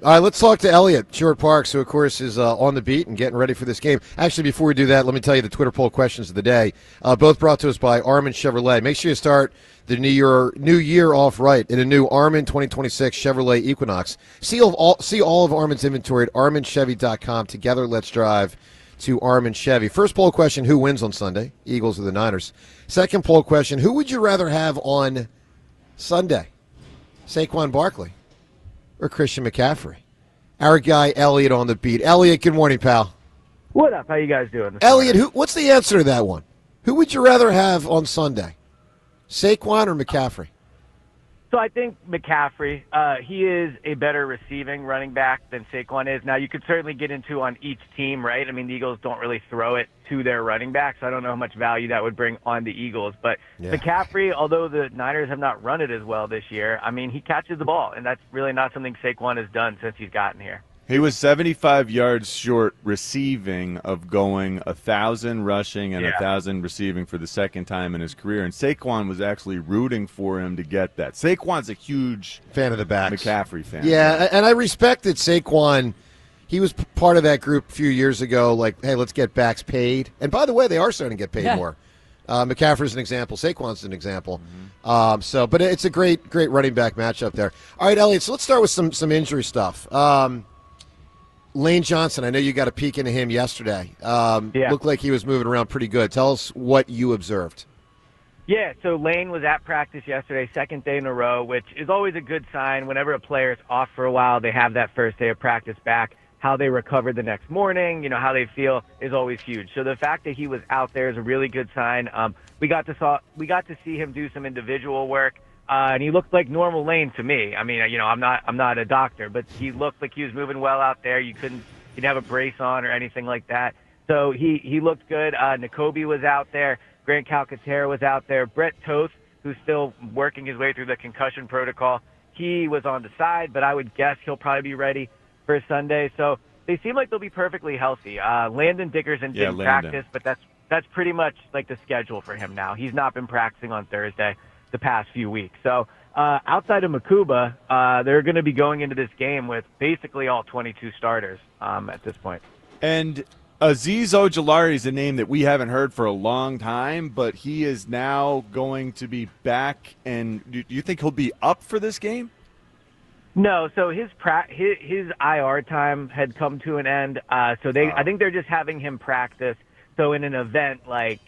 All right, let's talk to Eliot Shorr-Parks, who, of course, is on the beat and getting ready for this game. Actually, before we do that, let me tell you the Twitter poll questions of the day, both brought to us by Armin Chevrolet. Make sure you start the new year off right in a new Armin 2026 Chevrolet Equinox. See all of Armin's inventory at arminchevy.com. Together, let's drive to Armin Chevy. First poll question, who wins on Sunday? Eagles or the Niners? Second poll question, who would you rather have on Sunday? Saquon Barkley or Christian McCaffrey? Our guy Eliot on the beat. Eliot, good morning, pal. What up? How you guys doing? Eliot, what's the answer to that one? Who would you rather have on Sunday? Saquon or McCaffrey? So I think McCaffrey, he is a better receiving running back than Saquon is. Now, you could certainly get into on each team, right? I mean, the Eagles don't really throw it to their running backs. So I don't know how much value that would bring on the Eagles. But McCaffrey, although the Niners have not run it as well this year, I mean, he catches the ball, and that's really not something Saquon has done since he's gotten here. He was 75 yards short receiving of going 1,000 rushing and 1,000 receiving for the second time in his career. And Saquon was actually rooting for him to get that. Saquon's a huge fan of the backs. McCaffrey fan. Yeah, and I respected Saquon. He was part of that group a few years ago, like, hey, let's get backs paid. And by the way, they are starting to get paid more. McCaffrey's an example. Saquon's an example. But it's a great running back matchup there. All right, Eliot, so let's start with some injury stuff. Lane Johnson, I know you got a peek into him yesterday. Looked like he was moving around pretty good. Tell us what you observed. Yeah, so Lane was at practice yesterday, second day in a row, which is always a good sign. Whenever a player is off for a while, they have that first day of practice back. How they recover the next morning, how they feel is always huge. So the fact that he was out there is a really good sign. We got to see him do some individual work. And he looked like normal Lane to me. I mean, I'm not a doctor, but he looked like he was moving well out there. He didn't have a brace on or anything like that. So he looked good. Nakobe was out there. Grant Calcaterra was out there. Brett Toth, who's still working his way through the concussion protocol, he was on the side, but I would guess he'll probably be ready for Sunday. So they seem like they'll be perfectly healthy. Landon Dickerson didn't practice, but that's pretty much like the schedule for him now. He's not been practicing on Thursday the past few weeks. So outside of Makuba, they're going to be going into this game with basically all 22 starters at this point. And Azeez Ojulari is a name that we haven't heard for a long time, but he is now going to be back. And do you think he'll be up for this game? No, so his IR time had come to an end. I think they're just having him practice. So in an event like,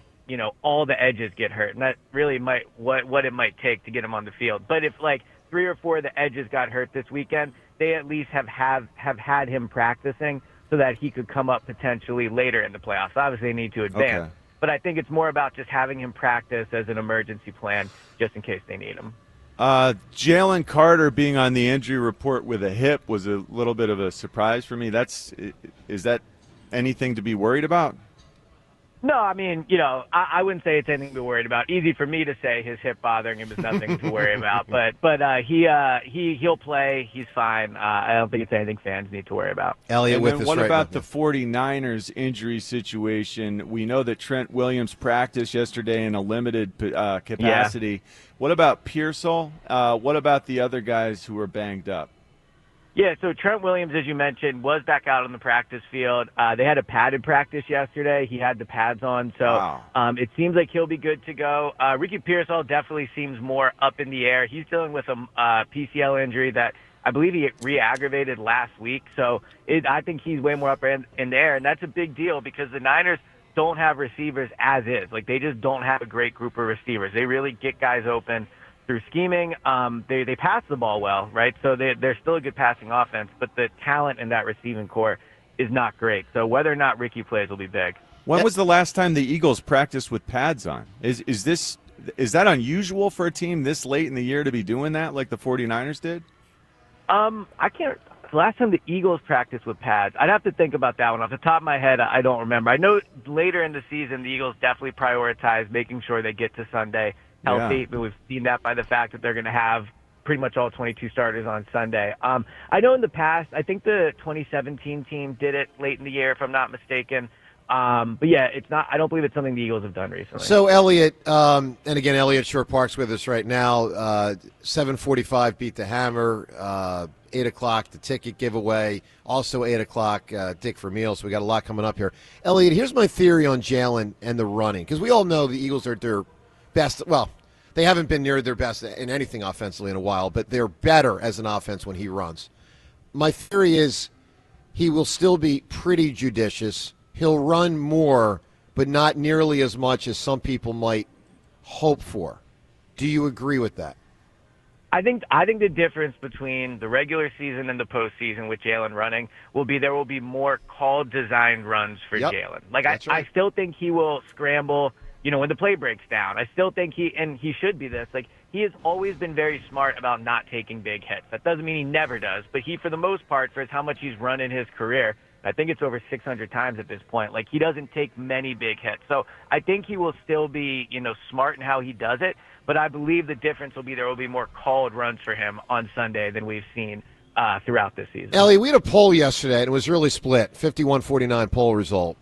all the edges get hurt, and that really might what it might take to get him on the field. But if like 3 or 4 of the edges got hurt this weekend, they at least have had him practicing so that he could come up potentially later in the playoffs. Obviously, they need to advance. Okay. But I think it's more about just having him practice as an emergency plan just in case they need him. Jalen Carter being on the injury report with a hip was a little bit of a surprise for me. Is that anything to be worried about? No, I mean, I wouldn't say it's anything to be worried about. Easy for me to say his hip bothering him is nothing to worry about. But he'll play. He's fine. I don't think it's anything fans need to worry about. Eliot with us what right about now. the 49ers injury situation? We know that Trent Williams practiced yesterday in a limited capacity. Yeah. What about Pearsall? What about the other guys who were banged up? Yeah, so Trent Williams, as you mentioned, was back out on the practice field. They had a padded practice yesterday. He had the pads on, so it seems like he'll be good to go. Ricky Pearsall definitely seems more up in the air. He's dealing with a PCL injury that I believe he re-aggravated last week, so I think he's way more up in the air, and that's a big deal because the Niners don't have receivers as is. Like, they just don't have a great group of receivers. They really get guys open through scheming. They pass the ball well, right? So they're still a good passing offense, but the talent in that receiving core is not great. So whether or not Ricky plays will be big. When was the last time the Eagles practiced with pads on? Is that unusual for a team this late in the year to be doing that like the 49ers did? I can't. The last time the Eagles practiced with pads, I'd have to think about that one. Off the top of my head, I don't remember. I know later in the season, the Eagles definitely prioritize making sure they get to Sunday healthy, but we've seen that by the fact that they're going to have pretty much all 22 starters on Sunday. I know in the past, I think the 2017 team did it late in the year, if I'm not mistaken. But yeah, it's not. I don't believe it's something the Eagles have done recently. So Eliot, and again, Eliot Shorr-Parks with us right now. 7:45 beat the Hammer. 8 o'clock, the ticket giveaway. Also 8 o'clock, Dick for Meals. So we got a lot coming up here. Eliot, here's my theory on Jalen and the running. Because we all know the Eagles are their best. Well, they haven't been near their best in anything offensively in a while, but they're better as an offense when he runs. My theory is he will still be pretty judicious. He'll run more, but not nearly as much as some people might hope for. Do you agree with that? I think the difference between the regular season and the postseason with Jalen running will be there will be more called designed runs for Jalen. Like I still think he will scramble, when the play breaks down. I still think he should be this. Like he has always been very smart about not taking big hits. That doesn't mean he never does, but he, for the most part, for how much he's run in his career, I think it's over 600 times at this point. Like he doesn't take many big hits. So I think he will still be, smart in how he does it. But I believe the difference will be there will be more called runs for him on Sunday than we've seen throughout this season. Ellie, we had a poll yesterday, and it was really split, 51-49 poll result.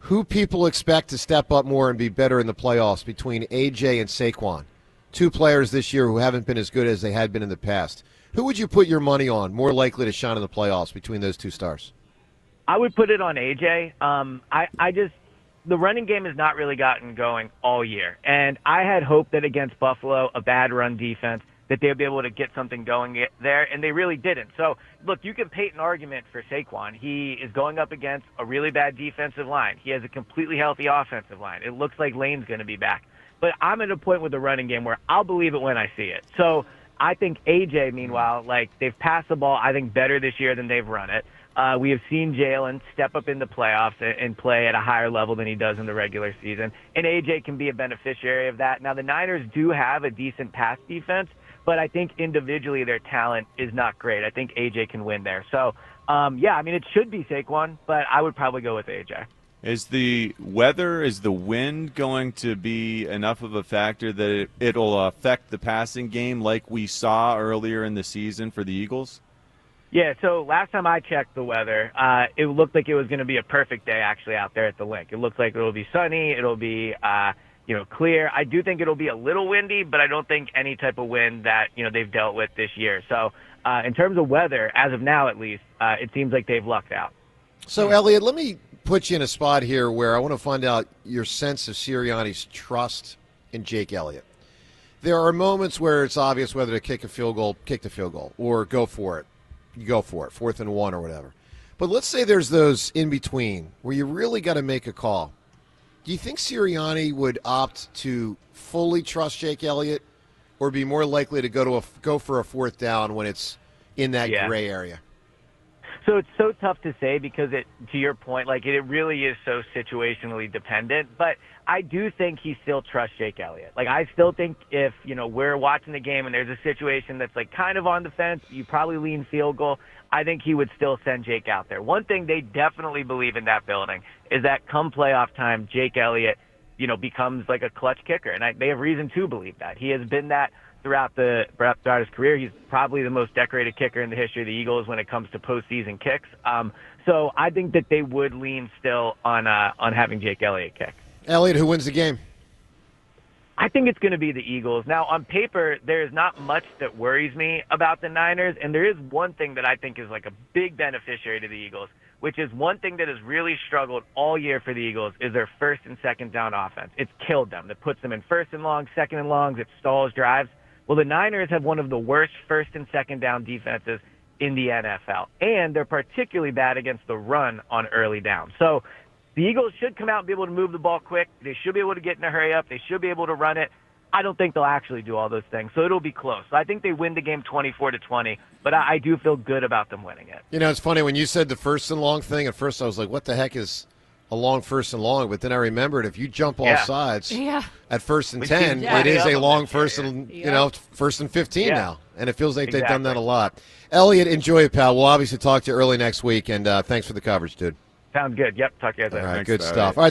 Who people expect to step up more and be better in the playoffs between AJ and Saquon, two players this year who haven't been as good as they had been in the past. Who would you put your money on more likely to shine in the playoffs between those two stars? I would put it on AJ. The running game has not really gotten going all year. And I had hoped that against Buffalo, a bad run defense, that they would be able to get something going there, and they really didn't. So, look, you can paint an argument for Saquon. He is going up against a really bad defensive line. He has a completely healthy offensive line. It looks like Lane's going to be back. But I'm at a point with the running game where I'll believe it when I see it. So I think AJ, meanwhile, they've passed the ball, I think, better this year than they've run it. We have seen Jalen step up in the playoffs and play at a higher level than he does in the regular season. And AJ can be a beneficiary of that. Now, the Niners do have a decent pass defense, but I think individually their talent is not great. I think AJ can win there. So, it should be Saquon, but I would probably go with AJ. Is the wind going to be enough of a factor that it'll affect the passing game like we saw earlier in the season for the Eagles? Yeah, so last time I checked the weather, it looked like it was going to be a perfect day actually out there at the link. It looks like it'll be sunny, it'll be clear. I do think it'll be a little windy, but I don't think any type of wind that they've dealt with this year. So in terms of weather, as of now at least, it seems like they've lucked out. So Eliot, let me put you in a spot here where I want to find out your sense of Sirianni's trust in Jake Elliott. There are moments where it's obvious whether to kick the field goal, or go for it. You go for it, 4th and 1 or whatever. But let's say there's those in between where you really got to make a call. Do you think Sirianni would opt to fully trust Jake Elliott, or be more likely to go for a 4th down when it's in that gray area? So it's so tough to say because to your point, it really is so situationally dependent. But I do think he still trusts Jake Elliott. I still think if, we're watching the game and there's a situation that's kind of on the fence, you probably lean field goal, I think he would still send Jake out there. One thing they definitely believe in that building is that come playoff time, Jake Elliott, becomes like a clutch kicker. And they have reason to believe that. He has been that throughout his career. He's probably the most decorated kicker in the history of the Eagles when it comes to postseason kicks. So I think that they would lean still on having Jake Elliott kick. Eliot, who wins the game? I think it's going to be the Eagles. Now, on paper, there's not much that worries me about the Niners, and there is one thing that I think is a big beneficiary to the Eagles, which is one thing that has really struggled all year for the Eagles is their 1st and 2nd down offense. It's killed them. It puts them in 1st and long, 2nd and longs. It stalls drives. Well, the Niners have one of the worst 1st and 2nd down defenses in the NFL, and they're particularly bad against the run on early down. So the Eagles should come out and be able to move the ball quick. They should be able to get in a hurry up. They should be able to run it. I don't think they'll actually do all those things, so it'll be close. So I think they win the game 24-20, but I do feel good about them winning it. It's funny when you said the 1st and long thing. At first, I was like, "What the heck is a long 1st and long?" But then I remembered if you jump off sides at 1st and 10, it is a long 1st and 1st and 15 now, and it feels like they've done that a lot. Eliot, enjoy it, pal. We'll obviously talk to you early next week, and thanks for the coverage, dude. Sounds good. Yep. Talk to you guys later. All right, good stuff. All right.